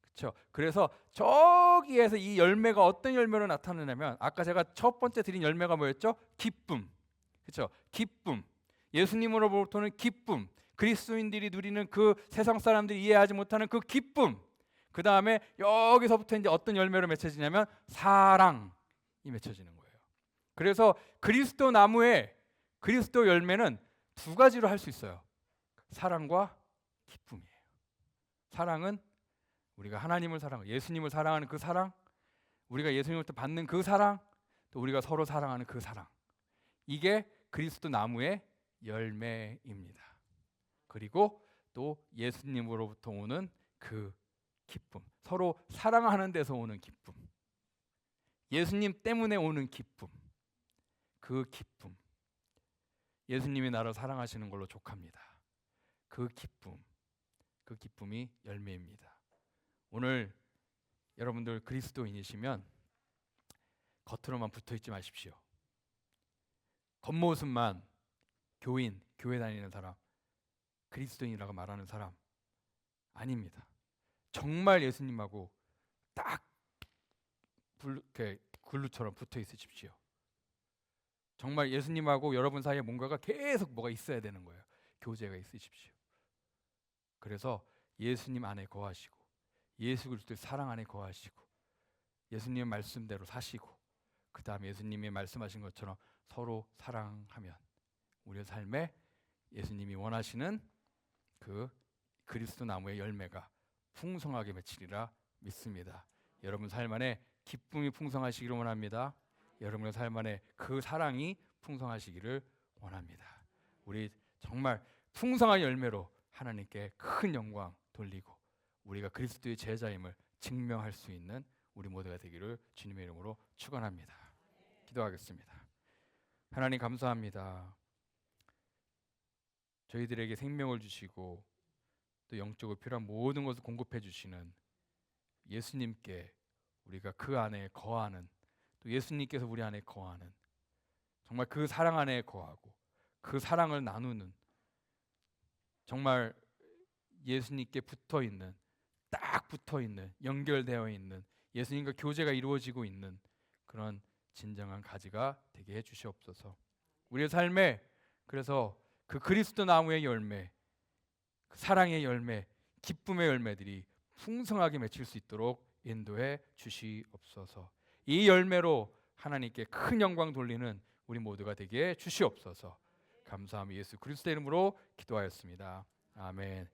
그렇죠? 그래서 저기에서 이 열매가 어떤 열매로 나타나냐면, 아까 제가 첫 번째 드린 열매가 뭐였죠? 기쁨. 그렇죠? 기쁨. 예수님으로부터는 기쁨. 그리스도인들이 누리는 그 세상 사람들이 이해하지 못하는 그 기쁨. 그 다음에 여기서부터 이제 어떤 열매로 맺혀지냐면 사랑이 맺혀지는 거예요. 그래서 그리스도 나무의 그리스도 열매는 두 가지로 할 수 있어요. 사랑과 기쁨이에요. 사랑은 우리가 하나님을 사랑하고 예수님을 사랑하는 그 사랑, 우리가 예수님으로부터 받는 그 사랑, 또 우리가 서로 사랑하는 그 사랑. 이게 그리스도 나무의 열매입니다. 그리고 또 예수님으로부터 오는 그 기쁨, 서로 사랑하는 데서 오는 기쁨, 예수님 때문에 오는 기쁨, 그 기쁨, 예수님이 나를 사랑하시는 걸로 족합니다. 그 기쁨, 그 기쁨이 열매입니다. 오늘 여러분들 그리스도인이시면 겉으로만 붙어있지 마십시오. 겉모습만 교인, 교회 다니는 사람, 그리스도인이라고 말하는 사람 아닙니다. 정말 예수님하고 딱 글루처럼 붙어 있으십시오. 정말 예수님하고 여러분 사이에 뭔가가 계속 뭐가 있어야 되는 거예요. 교제가 있으십시오. 그래서 예수님 안에 거하시고 예수 그리스도의 사랑 안에 거하시고 예수님의 말씀대로 사시고 그 다음에 예수님이 말씀하신 것처럼 서로 사랑하면 우리의 삶에 예수님이 원하시는 그 그리스도 나무의 열매가 풍성하게 맺히리라 믿습니다. 여러분 삶 안에 기쁨이 풍성하시기를 원합니다. 여러분의 삶 안에 그 사랑이 풍성하시기를 원합니다. 우리 정말 풍성한 열매로 하나님께 큰 영광 돌리고 우리가 그리스도의 제자임을 증명할 수 있는 우리 모두가 되기를 주님의 이름으로 축원합니다. 기도하겠습니다. 하나님 감사합니다. 저희들에게 생명을 주시고 또 영적으로 필요한 모든 것을 공급해 주시는 예수님께 우리가 그 안에 거하는 또 예수님께서 우리 안에 거하는 정말 그 사랑 안에 거하고 그 사랑을 나누는 정말 예수님께 붙어 있는 딱 붙어 있는 연결되어 있는 예수님과 교제가 이루어지고 있는 그런 진정한 가지가 되게 해 주시옵소서. 우리의 삶에 그래서 그 그리스도 나무의 열매, 그 사랑의 열매, 기쁨의 열매들이 풍성하게 맺힐 수 있도록 인도해 주시옵소서. 이 열매로 하나님께 큰 영광 돌리는 우리 모두가 되게 주시옵소서. 감사함이 예수 그리스도 이름으로 기도하였습니다. 아멘.